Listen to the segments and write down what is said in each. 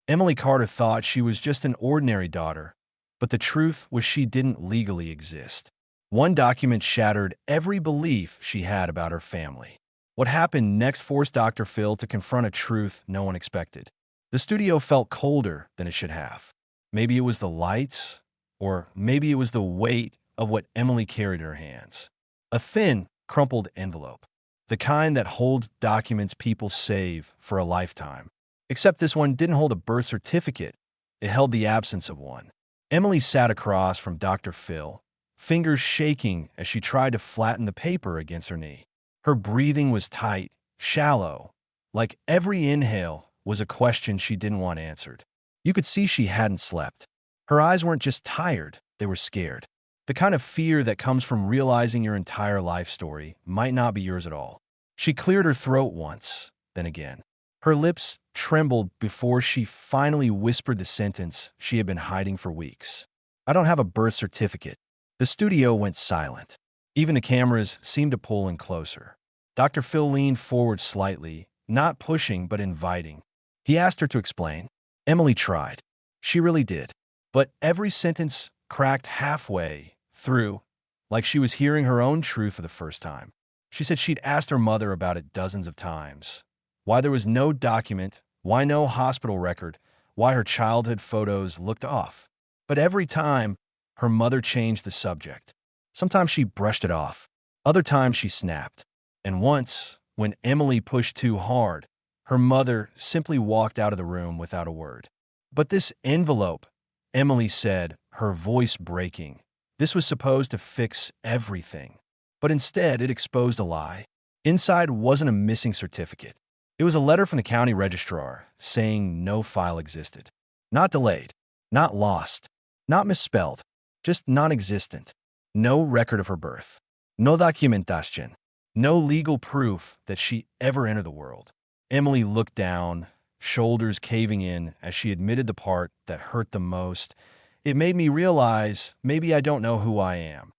Emily Carter thought she was just an ordinary daughter, but the truth was she didn't legally exist. One document shattered every belief she had about her family. What happened next forced Dr. Phil to confront a truth no one expected. The studio felt colder than it should have. Maybe it was the lights, or maybe it was the weight of what Emily carried in her hands. A thin, crumpled envelope. The kind that holds documents people save for a lifetime. Except this one didn't hold a birth certificate. It held the absence of one. Emily sat across from Dr. Phil, fingers shaking as she tried to flatten the paper against her knee. Her breathing was tight, shallow, like every inhale was a question she didn't want answered. You could see she hadn't slept. Her eyes weren't just tired, they were scared. The kind of fear that comes from realizing your entire life story might not be yours at all. She cleared her throat once, then again. Her lips trembled before she finally whispered the sentence she had been hiding for weeks. "I don't have a birth certificate." The studio went silent. Even the cameras seemed to pull in closer. Dr. Phil leaned forward slightly, not pushing but inviting. He asked her to explain. Emily tried. She really did. But every sentence cracked halfway through, like she was hearing her own truth for the first time. She said she'd asked her mother about it dozens of times. Why there was no document, why no hospital record, why her childhood photos looked off. But every time, her mother changed the subject. Sometimes she brushed it off. Other times she snapped. And once, when Emily pushed too hard, her mother simply walked out of the room without a word. "But this envelope," Emily said, her voice breaking. This was supposed to fix everything. But instead, it exposed a lie. Inside wasn't a missing certificate. It was a letter from the county registrar saying no file existed. Not delayed, not lost, not misspelled, just non-existent. No record of her birth. No documentation. No legal proof that she ever entered the world. Emily looked down, shoulders caving in as she admitted the part that hurt the most. "It made me realize maybe I don't know who I am."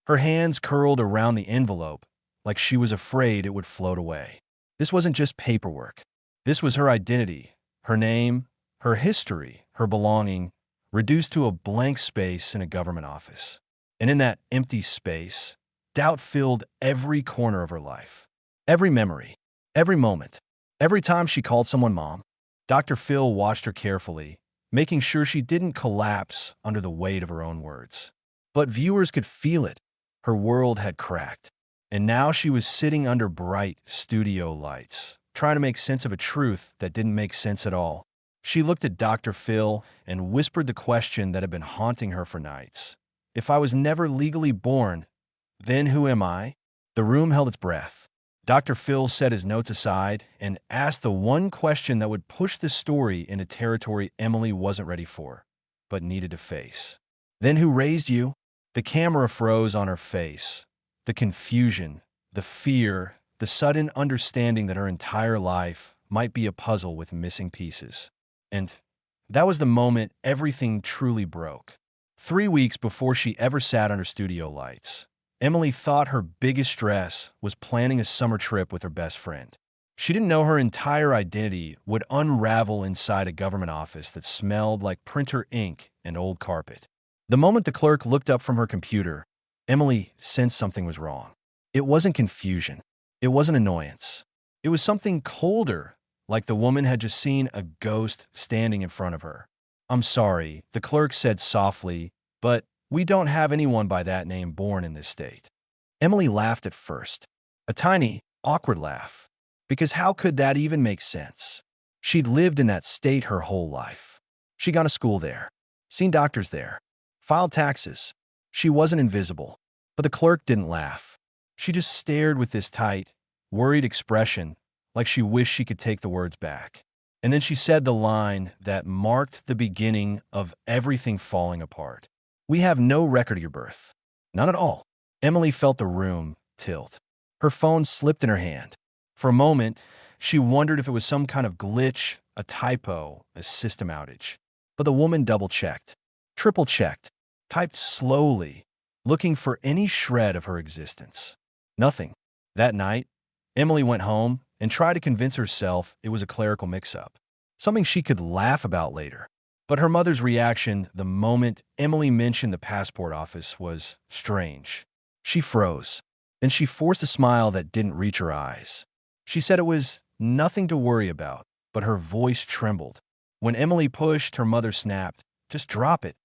Her hands curled around the envelope, like she was afraid it would float away. This wasn't just paperwork. This was her identity, her name, her history, her belonging, reduced to a blank space in a government office. And in that empty space, doubt filled every corner of her life. Every memory, every moment, every time she called someone mom. Dr. Phil watched her carefully, making sure she didn't collapse under the weight of her own words. But viewers could feel it. Her world had cracked. And now she was sitting under bright studio lights, trying to make sense of a truth that didn't make sense at all. She looked at Dr. Phil and whispered the question that had been haunting her for nights. "If I was never legally born, then who am I?" The room held its breath. Dr. Phil set his notes aside and asked the one question that would push the story into territory Emily wasn't ready for, but needed to face. "Then who raised you?" The camera froze on her face. The confusion, the fear, the sudden understanding that her entire life might be a puzzle with missing pieces. And that was the moment everything truly broke. 3 weeks before she ever sat under studio lights, Emily thought her biggest stress was planning a summer trip with her best friend. She didn't know her entire identity would unravel inside a government office that smelled like printer ink and old carpet. The moment the clerk looked up from her computer, Emily sensed something was wrong. It wasn't confusion. It wasn't annoyance. It was something colder, like the woman had just seen a ghost standing in front of her. "I'm sorry," the clerk said softly, "but we don't have anyone by that name born in this state." Emily laughed at first. A tiny, awkward laugh. Because how could that even make sense? She'd lived in that state her whole life. She'd gone to school there, seen doctors there, filed taxes. She wasn't invisible. But the clerk didn't laugh. She just stared with this tight, worried expression, like she wished she could take the words back. And then she said the line that marked the beginning of everything falling apart. "We have no record of your birth." None at all. Emily felt the room tilt. Her phone slipped in her hand. For a moment, she wondered if it was some kind of glitch, a typo, a system outage. But the woman double-checked, triple-checked, typed slowly, looking for any shred of her existence. Nothing. That night, Emily went home and tried to convince herself it was a clerical mix-up. something she could laugh about later. But her mother's reaction the moment Emily mentioned the passport office was strange. She froze, and she forced a smile that didn't reach her eyes. She said it was nothing to worry about, but her voice trembled. When Emily pushed, her mother snapped, "Just drop it.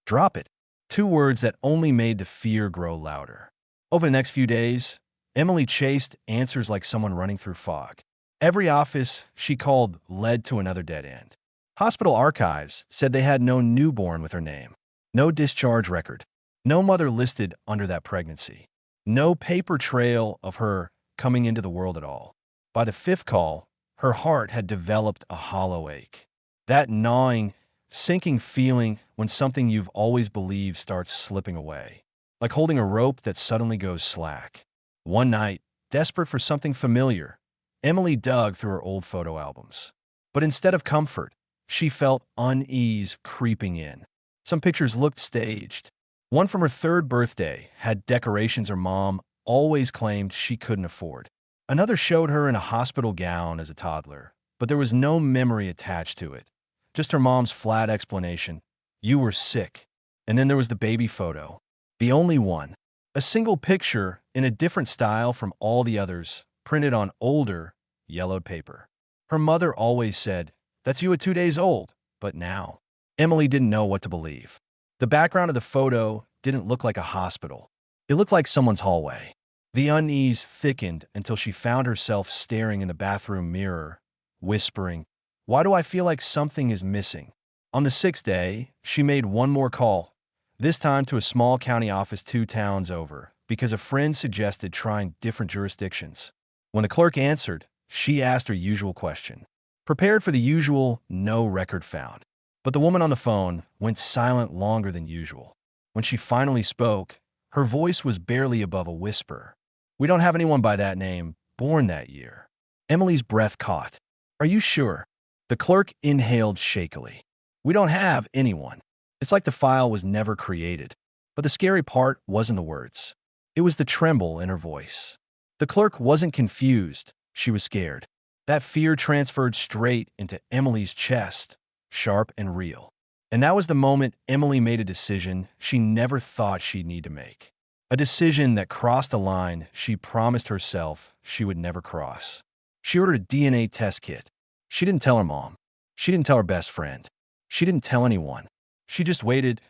Drop it." Two words that only made the fear grow louder. Over the next few days, Emily chased answers like someone running through fog. Every office she called led to another dead end. Hospital archives said they had no newborn with her name, no discharge record, no mother listed under that pregnancy, no paper trail of her coming into the world at all. By the fifth call, her heart had developed a hollow ache. That gnawing, sinking feeling when something you've always believed starts slipping away, like holding a rope that suddenly goes slack. One night, desperate for something familiar, Emily dug through her old photo albums. But instead of comfort, she felt unease creeping in. Some pictures looked staged. One from her third birthday had decorations her mom always claimed she couldn't afford. Another showed her in a hospital gown as a toddler, but there was no memory attached to it. Just her mom's flat explanation, "You were sick." And then there was the baby photo, the only one. A single picture in a different style from all the others, printed on older, yellowed paper. Her mother always said, "That's you at 2 days old." But now, Emily didn't know what to believe. The background of the photo didn't look like a hospital. It looked like someone's hallway. The unease thickened until she found herself staring in the bathroom mirror, whispering, "Why do I feel like something is missing?" On the sixth day, she made one more call, this time to a small county office 2 towns over, because a friend suggested trying different jurisdictions. When the clerk answered, she asked her usual question, prepared for the usual "no record found." But the woman on the phone went silent longer than usual. When she finally spoke, her voice was barely above a whisper. "We don't have anyone by that name born that year." Emily's breath caught. "Are you sure?" The clerk inhaled shakily. "We don't have anyone." It's like the file was never created. But the scary part wasn't the words. It was the tremble in her voice. The clerk wasn't confused. She was scared. That fear transferred straight into Emily's chest, sharp and real. And that was the moment Emily made a decision she never thought she'd need to make. A decision that crossed a line she promised herself she would never cross. She ordered a DNA test kit. She didn't tell her mom. She didn't tell her best friend. She didn't tell anyone. She just waited,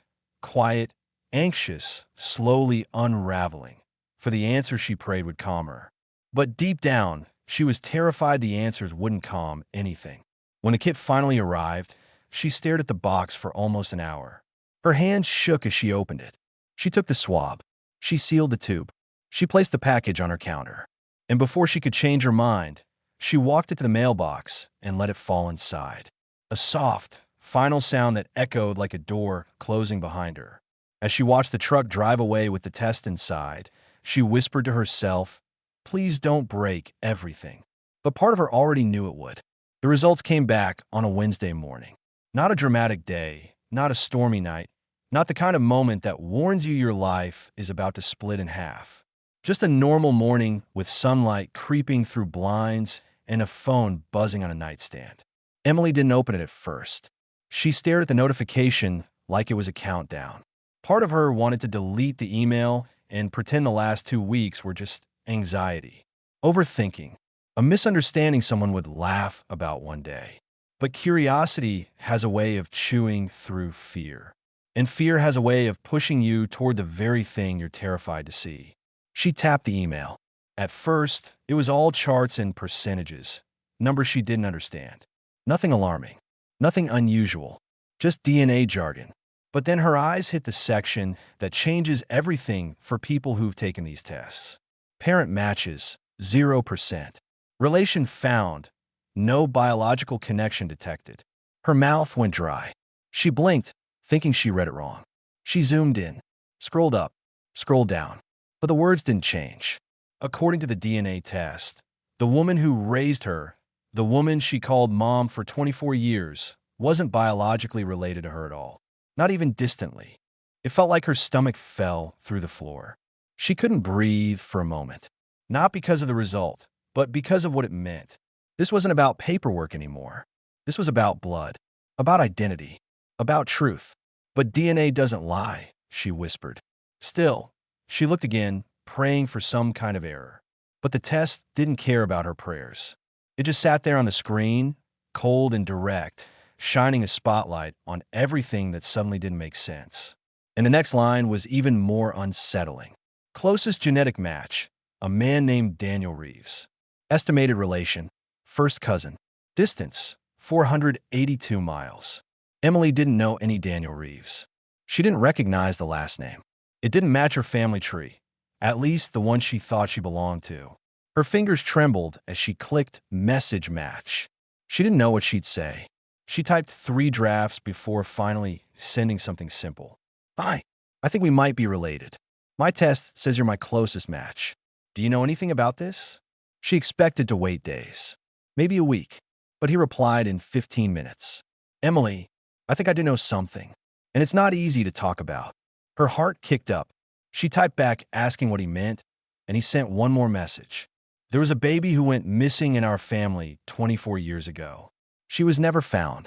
quiet, anxious, slowly unraveling, for the answer she prayed would calm her. But deep down, she was terrified the answers wouldn't calm anything. When the kit finally arrived, she stared at the box for almost an hour. Her hands shook as she opened it. She took the swab. She sealed the tube. She placed the package on her counter. And before she could change her mind, she walked it to the mailbox and let it fall inside. A soft, final sound that echoed like a door closing behind her. As she watched the truck drive away with the test inside, she whispered to herself, "Please don't break everything." But part of her already knew it would. The results came back on a Wednesday morning. Not a dramatic day, not a stormy night, not the kind of moment that warns you your life is about to split in half. Just a normal morning with sunlight creeping through blinds and a phone buzzing on a nightstand. Emily didn't open it at first. She stared at the notification like it was a countdown. Part of her wanted to delete the email and pretend the last 2 weeks were just anxiety, overthinking, a misunderstanding someone would laugh about one day. But curiosity has a way of chewing through fear. And fear has a way of pushing you toward the very thing you're terrified to see. She tapped the email. At first, it was all charts and percentages, numbers she didn't understand. Nothing alarming, nothing unusual, just DNA jargon. But then her eyes hit the section that changes everything for people who've taken these tests. Parent matches, 0%. Relation found, no biological connection detected. Her mouth went dry. She blinked, thinking she read it wrong. She zoomed in, scrolled up, scrolled down. But the words didn't change. According to the DNA test, the woman who raised her, the woman she called mom for 24 years, wasn't biologically related to her at all. Not even distantly. It felt like her stomach fell through the floor. She couldn't breathe for a moment. Not because of the result, but because of what it meant. This wasn't about paperwork anymore. This was about blood, about identity, about truth. But DNA doesn't lie, she whispered. Still, she looked again, praying for some kind of error. But the test didn't care about her prayers. It just sat there on the screen, cold and direct, shining a spotlight on everything that suddenly didn't make sense. And the next line was even more unsettling. Closest genetic match, a man named Daniel Reeves. Estimated relation, first cousin. Distance, 482 miles. Emily didn't know any Daniel Reeves. She didn't recognize the last name. It didn't match her family tree, at least the one she thought she belonged to. Her fingers trembled as she clicked message match. She didn't know what she'd say. She typed 3 drafts before finally sending something simple. Hi, I think we might be related. My test says you're my closest match. Do you know anything about this? She expected to wait days, maybe a week, but he replied in 15 minutes. Emily, I think I do know something, and it's not easy to talk about. Her heart kicked up. She typed back asking what he meant, and he sent one more message. There was a baby who went missing in our family 24 years ago. She was never found.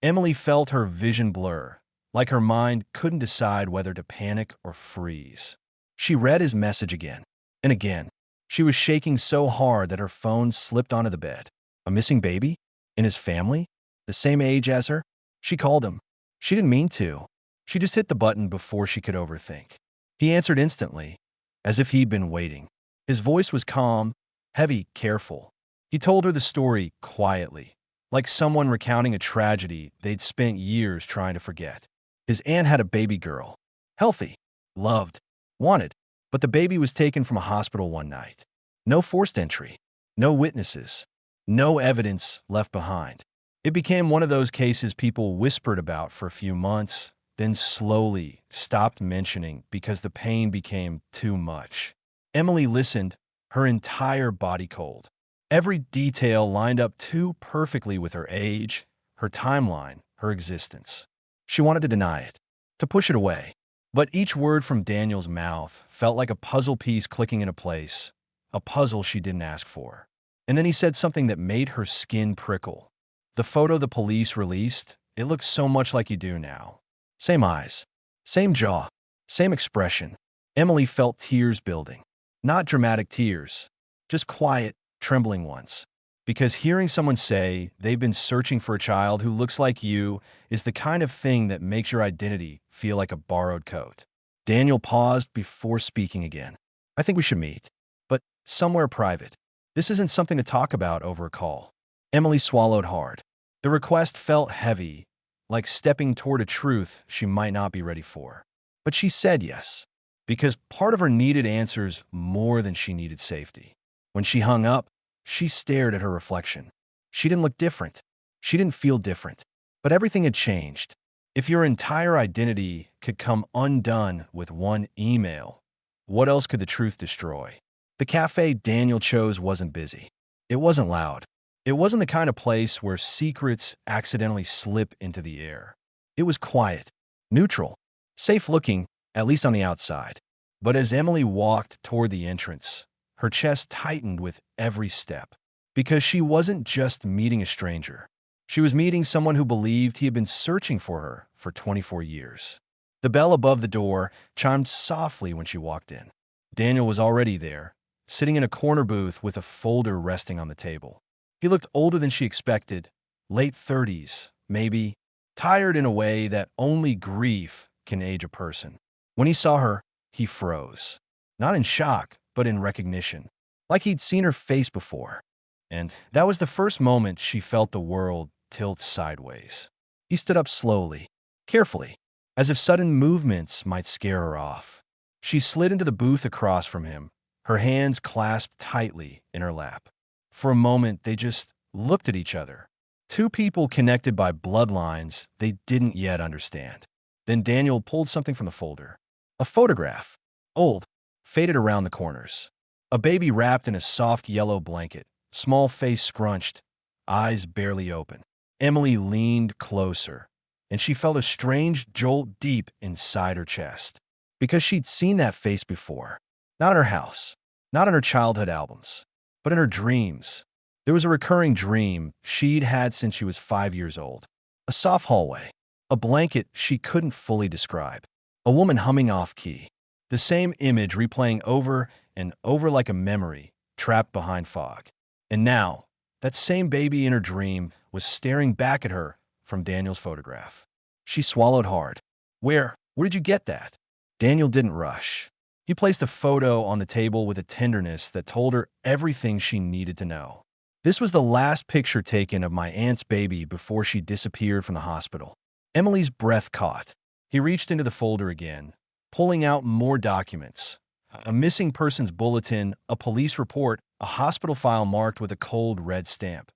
Emily felt her vision blur, like her mind couldn't decide whether to panic or freeze. She read his message again and again. She was shaking so hard that her phone slipped onto the bed. A missing baby? In his family? The same age as her? She called him. She didn't mean to. She just hit the button before she could overthink. He answered instantly, as if he'd been waiting. His voice was calm, heavy, careful. He told her the story quietly, like someone recounting a tragedy they'd spent years trying to forget. His aunt had a baby girl. Healthy, loved, wanted, but the baby was taken from a hospital one night. No forced entry, no witnesses, no evidence left behind. It became one of those cases people whispered about for a few months, then slowly stopped mentioning because the pain became too much. Emily listened, her entire body cold. Every detail lined up too perfectly with her age, her timeline, her existence. She wanted to deny it, to push it away. But each word from Daniel's mouth felt like a puzzle piece clicking into place, a puzzle she didn't ask for. And then he said something that made her skin prickle. The photo the police released, it looked so much like you do now. Same eyes, same jaw, same expression. Emily felt tears building. Not dramatic tears, just quiet, trembling ones. Because hearing someone say they've been searching for a child who looks like you is the kind of thing that makes your identity feel like a borrowed coat. Daniel paused before speaking again. I think we should meet, but somewhere private. This isn't something to talk about over a call. Emily swallowed hard. The request felt heavy, like stepping toward a truth she might not be ready for. But she said yes, because part of her needed answers more than she needed safety. When she hung up, she stared at her reflection. She didn't look different. She didn't feel different. But everything had changed. If your entire identity could come undone with one email, what else could the truth destroy? The cafe Daniel chose wasn't busy. It wasn't loud. It wasn't the kind of place where secrets accidentally slip into the air. It was quiet, neutral, safe-looking, at least on the outside. But as Emily walked toward the entrance, her chest tightened with every step. Because she wasn't just meeting a stranger. She was meeting someone who believed he had been searching for her for 24 years. The bell above the door chimed softly when she walked in. Daniel was already there, sitting in a corner booth with a folder resting on the table. He looked older than she expected, late 30s, maybe, tired in a way that only grief can age a person. When he saw her, he froze. Not in shock, but in recognition, like he'd seen her face before. And that was the first moment she felt the world tilt sideways. He stood up slowly, carefully, as if sudden movements might scare her off. She slid into the booth across from him, her hands clasped tightly in her lap. For a moment, they just looked at each other. Two people connected by bloodlines they didn't yet understand. Then Daniel pulled something from the folder. A photograph. Old, faded around the corners. A baby wrapped in a soft yellow blanket, small face scrunched, eyes barely open. Emily leaned closer, and she felt a strange jolt deep inside her chest. Because she'd seen that face before. Not in her house, not in her childhood albums, but in her dreams. There was a recurring dream she'd had since she was 5 years old. A soft hallway, a blanket she couldn't fully describe, a woman humming off-key. The same image replaying over and over like a memory trapped behind fog. And now, that same baby in her dream was staring back at her from Daniel's photograph. She swallowed hard. Where did you get that? Daniel didn't rush. He placed the photo on the table with a tenderness that told her everything she needed to know. This was the last picture taken of my aunt's baby before she disappeared from the hospital. Emily's breath caught. He reached into the folder again, pulling out more documents. A missing persons bulletin, a police report, a hospital file marked with a cold red stamp.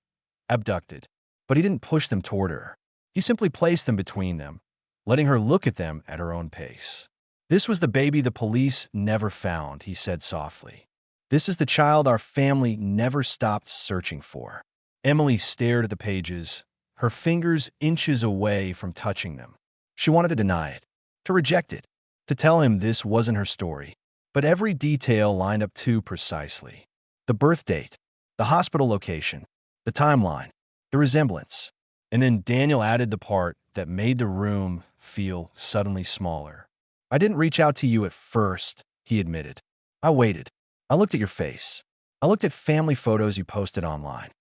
Abducted. But he didn't push them toward her. He simply placed them between them, letting her look at them at her own pace. This was the baby the police never found, he said softly. This is the child our family never stopped searching for. Emily stared at the pages, her fingers inches away from touching them. She wanted to deny it, to reject it, to tell him this wasn't her story. But every detail lined up too precisely. The birth date, the hospital location, the timeline, the resemblance. And then Daniel added the part that made the room feel suddenly smaller. I didn't reach out to you at first, he admitted. I waited. I looked at your face. I looked at family photos you posted online.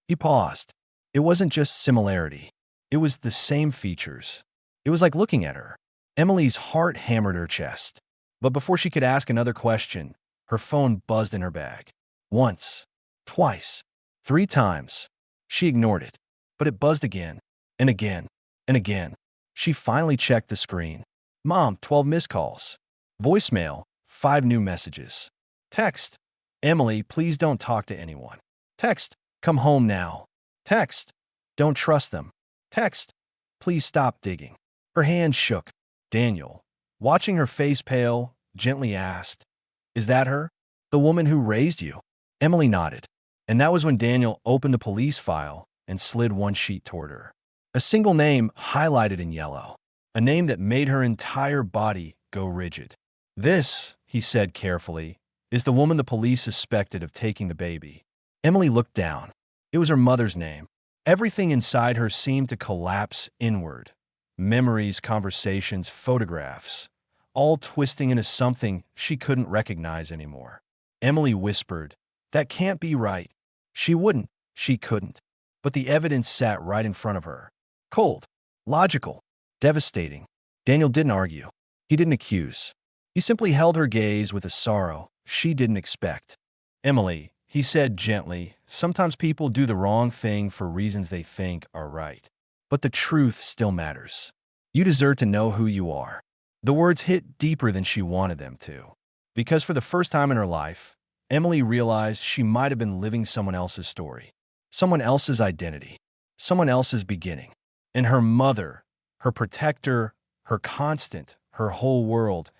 He paused. It wasn't just similarity. It was the same features. It was like looking at her. Emily's heart hammered her chest. But before she could ask another question, her phone buzzed in her bag. Once, twice, 3 times. She ignored it. But it buzzed again, and again, and again. She finally checked the screen. Mom, 12 missed calls. Voicemail, 5 new messages. Text, Emily, please don't talk to anyone. Text, come home now. Text, don't trust them. Text, please stop digging. Her hand shook. Daniel, watching her face pale, gently asked, Is that her? The woman who raised you? Emily nodded. And that was when Daniel opened the police file and slid one sheet toward her. A single name highlighted in yellow. A name that made her entire body go rigid. This, he said carefully, is the woman the police suspected of taking the baby. Emily looked down. It was her mother's name. Everything inside her seemed to collapse inward. Memories, conversations, photographs, all twisting into something she couldn't recognize anymore. Emily whispered, That can't be right. She wouldn't. She couldn't. But the evidence sat right in front of her. Cold, logical, devastating. Daniel didn't argue. He didn't accuse. He simply held her gaze with a sorrow she didn't expect. Emily, he said gently, sometimes people do the wrong thing for reasons they think are right. But the truth still matters. You deserve to know who you are. The words hit deeper than she wanted them to. Because for the first time in her life, Emily realized she might have been living someone else's story. Someone else's identity, someone else's beginning. And her mother, her protector, her constant, her whole world,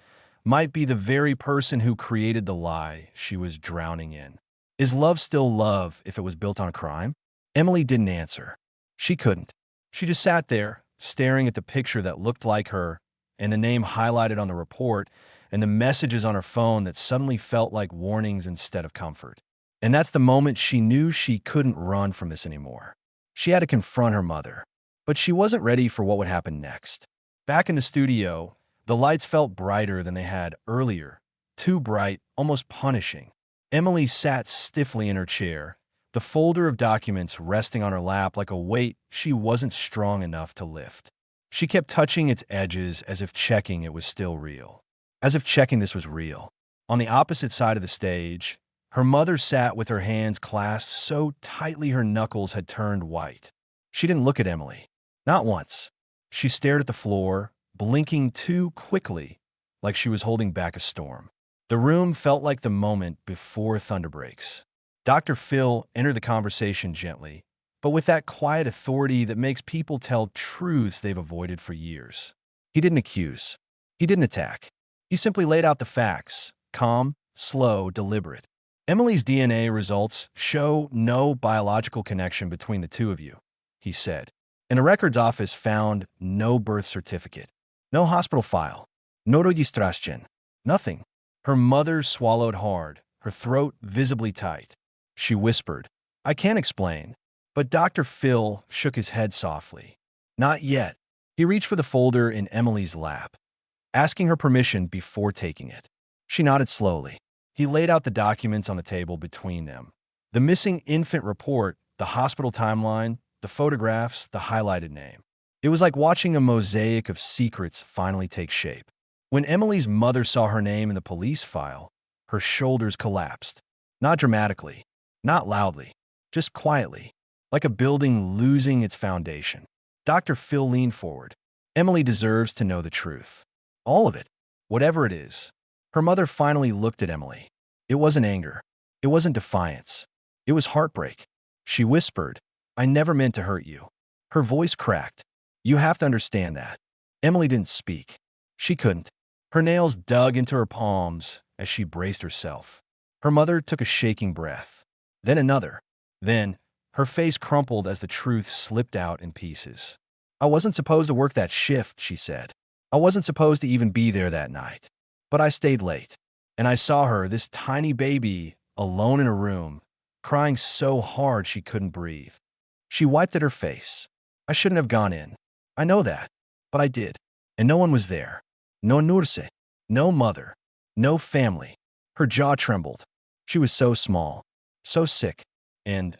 might be the very person who created the lie she was drowning in. Is love still love if it was built on crime? Emily didn't answer. She couldn't. She just sat there, staring at the picture that looked like her, and the name highlighted on the report, and the messages on her phone that suddenly felt like warnings instead of comfort. And that's the moment she knew she couldn't run from this anymore. She had to confront her mother. But she wasn't ready for what would happen next. Back in the studio, the lights felt brighter than they had earlier. Too bright, almost punishing. Emily sat stiffly in her chair, the folder of documents resting on her lap like a weight she wasn't strong enough to lift. She kept touching its edges as if checking it was still real. As if checking this was real. On the opposite side of the stage, her mother sat with her hands clasped so tightly her knuckles had turned white. She didn't look at Emily. Not once. She stared at the floor, blinking too quickly, like she was holding back a storm. The room felt like the moment before thunder breaks. Dr. Phil entered the conversation gently, but with that quiet authority that makes people tell truths they've avoided for years. He didn't accuse. He didn't attack. He simply laid out the facts, calm, slow, deliberate. Emily's DNA results show no biological connection between the two of you, he said. And a records office found no birth certificate, no hospital file, no registration, nothing. Her mother swallowed hard, her throat visibly tight. She whispered, I can't explain. But Dr. Phil shook his head softly. Not yet. He reached for the folder in Emily's lap, asking her permission before taking it. She nodded slowly. He laid out the documents on the table between them. The missing infant report, the hospital timeline, the photographs, the highlighted name. It was like watching a mosaic of secrets finally take shape. When Emily's mother saw her name in the police file, her shoulders collapsed. Not dramatically, not loudly, just quietly, like a building losing its foundation. Dr. Phil leaned forward. Emily deserves to know the truth. All of it, whatever it is. Her mother finally looked at Emily. It wasn't anger. It wasn't defiance. It was heartbreak. She whispered, "I never meant to hurt you." Her voice cracked. "You have to understand that." Emily didn't speak. She couldn't. Her nails dug into her palms as she braced herself. Her mother took a shaking breath. Then another. Then, her face crumpled as the truth slipped out in pieces. "I wasn't supposed to work that shift," she said. "I wasn't supposed to even be there that night. But I stayed late. And I saw her, this tiny baby, alone in a room, crying so hard she couldn't breathe. She wiped at her face. I shouldn't have gone in. I know that. But I did. And no one was there. No nurse. No mother. No family." Her jaw trembled. She was so small. So sick. And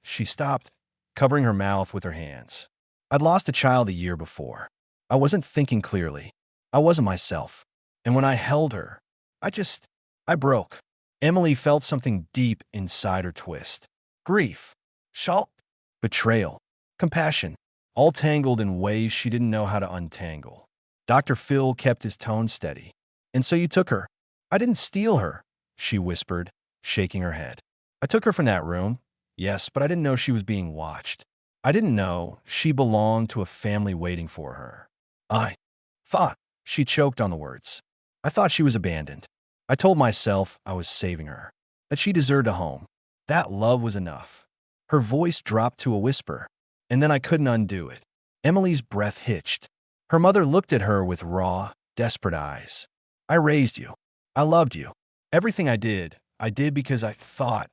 she stopped, covering her mouth with her hands. "I'd lost a child a year before. I wasn't thinking clearly. I wasn't myself. And when I held her, I broke." Emily felt something deep inside her twist. Grief, shock, betrayal, compassion, all tangled in ways she didn't know how to untangle. Dr. Phil kept his tone steady. "And so you took her." "I didn't steal her," she whispered, shaking her head. "I took her from that room. Yes, but I didn't know she was being watched. I didn't know she belonged to a family waiting for her. I thought," she choked on the words. "I thought she was abandoned. I told myself I was saving her, that she deserved a home. That love was enough." Her voice dropped to a whisper, and then I couldn't undo it. Emily's breath hitched. Her mother looked at her with raw, desperate eyes. "I raised you. I loved you. Everything I did because I thought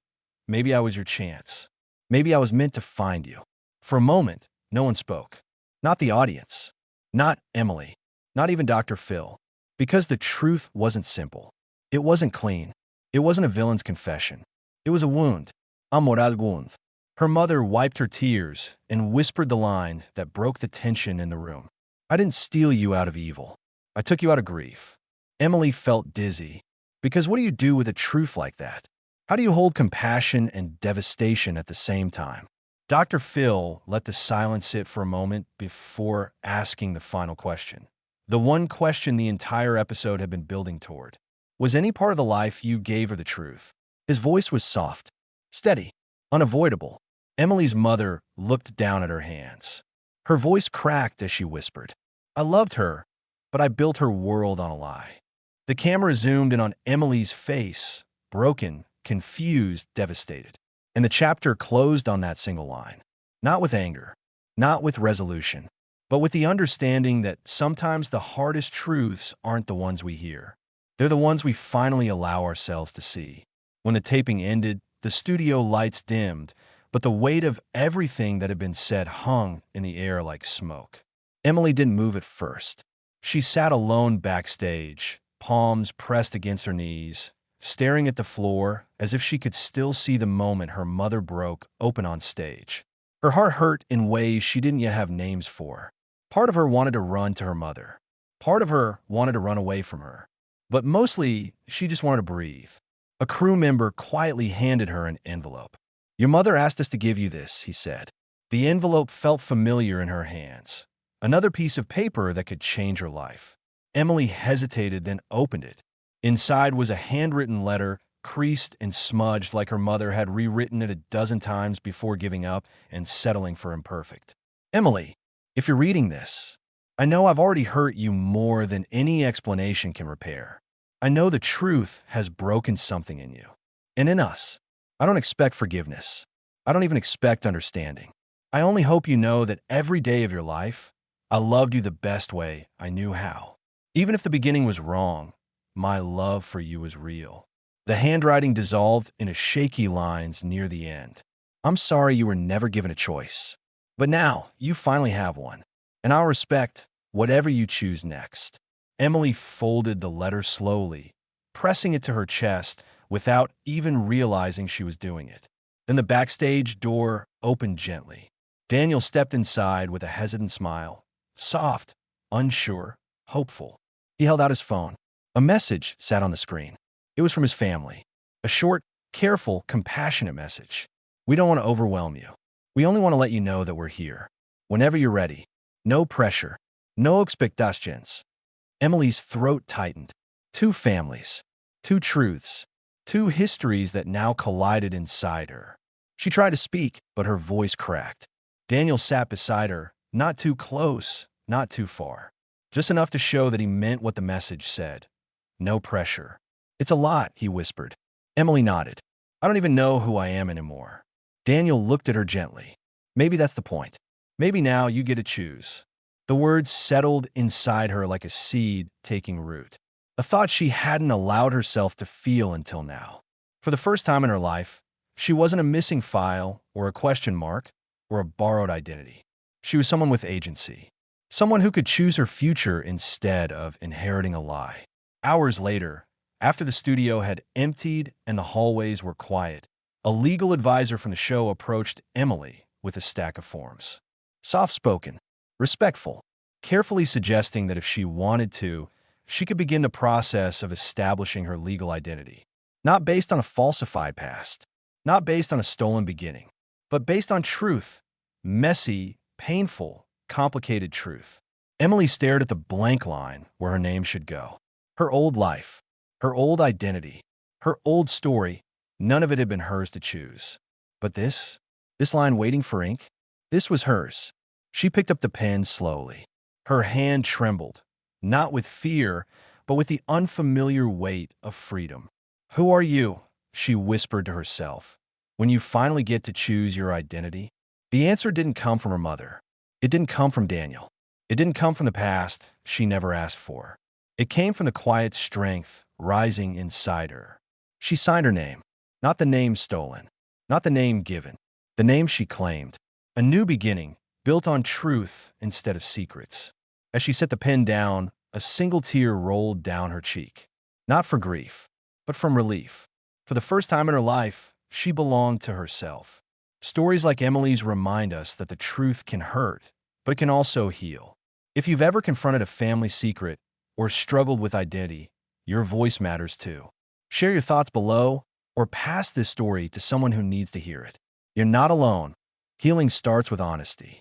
maybe I was your chance. Maybe I was meant to find you." For a moment, no one spoke. Not the audience. Not Emily. Not even Dr. Phil. Because the truth wasn't simple. It wasn't clean. It wasn't a villain's confession. It was a wound. A moral wound. Her mother wiped her tears and whispered the line that broke the tension in the room. "I didn't steal you out of evil. I took you out of grief." Emily felt dizzy. Because what do you do with a truth like that? How do you hold compassion and devastation at the same time? Dr. Phil let the silence sit for a moment before asking the final question. The one question the entire episode had been building toward. Was any part of the life you gave her the truth? His voice was soft, steady, unavoidable. Emily's mother looked down at her hands. Her voice cracked as she whispered, "I loved her, but I built her world on a lie." The camera zoomed in on Emily's face, broken, confused, devastated. And the chapter closed on that single line. Not with anger, not with resolution, but with the understanding that sometimes the hardest truths aren't the ones we hear. They're the ones we finally allow ourselves to see. When the taping ended, the studio lights dimmed, but the weight of everything that had been said hung in the air like smoke. Emily didn't move at first. She sat alone backstage, palms pressed against her knees, staring at the floor as if she could still see the moment her mother broke open on stage. Her heart hurt in ways she didn't yet have names for. Part of her wanted to run to her mother. Part of her wanted to run away from her. But mostly, she just wanted to breathe. A crew member quietly handed her an envelope. "Your mother asked us to give you this," he said. The envelope felt familiar in her hands. Another piece of paper that could change her life. Emily hesitated, then opened it. Inside was a handwritten letter, creased and smudged like her mother had rewritten it a dozen times before giving up and settling for imperfect. "Emily, if you're reading this, I know I've already hurt you more than any explanation can repair. I know the truth has broken something in you and in us. I don't expect forgiveness. I don't even expect understanding. I only hope you know that every day of your life, I loved you the best way I knew how. Even if the beginning was wrong, my love for you was real." The handwriting dissolved into shaky lines near the end. I'm sorry you were never given a choice. But now, you finally have one. And I'll respect whatever you choose next. Emily folded the letter slowly, pressing it to her chest without even realizing she was doing it. Then the backstage door opened gently. Daniel stepped inside with a hesitant smile. Soft, unsure, hopeful. He held out his phone. A message sat on the screen. It was from his family. A short, careful, compassionate message. We don't want to overwhelm you. We only want to let you know that we're here. Whenever you're ready. No pressure. No expectations. Emily's throat tightened. Two families. Two truths. Two histories that now collided inside her. She tried to speak, but her voice cracked. Daniel sat beside her, not too close, not too far. Just enough to show that he meant what the message said. No pressure. It's a lot, he whispered. Emily nodded. I don't even know who I am anymore. Daniel looked at her gently. Maybe that's the point. Maybe now you get to choose. The words settled inside her like a seed taking root. A thought she hadn't allowed herself to feel until now. For the first time in her life, she wasn't a missing file or a question mark or a borrowed identity. She was someone with agency. Someone who could choose her future instead of inheriting a lie. Hours later, after the studio had emptied and the hallways were quiet, a legal advisor from the show approached Emily with a stack of forms. Soft-spoken, respectful, carefully suggesting that if she wanted to, she could begin the process of establishing her legal identity. Not based on a falsified past, not based on a stolen beginning, but based on truth. Messy, painful, complicated truth. Emily stared at the blank line where her name should go. Her old life, her old identity, her old story, none of it had been hers to choose. But this line waiting for ink, this was hers. She picked up the pen slowly. Her hand trembled, not with fear, but with the unfamiliar weight of freedom. Who are you? She whispered to herself. When you finally get to choose your identity? The answer didn't come from her mother. It didn't come from Daniel. It didn't come from the past she never asked for. It came from the quiet strength rising inside her. She signed her name, not the name stolen, not the name given, the name she claimed. A new beginning, built on truth instead of secrets. As she set the pen down, a single tear rolled down her cheek. Not for grief, but from relief. For the first time in her life, she belonged to herself. Stories like Emily's remind us that the truth can hurt, but it can also heal. If you've ever confronted a family secret or struggled with identity, your voice matters too. Share your thoughts below or pass this story to someone who needs to hear it. You're not alone. Healing starts with honesty.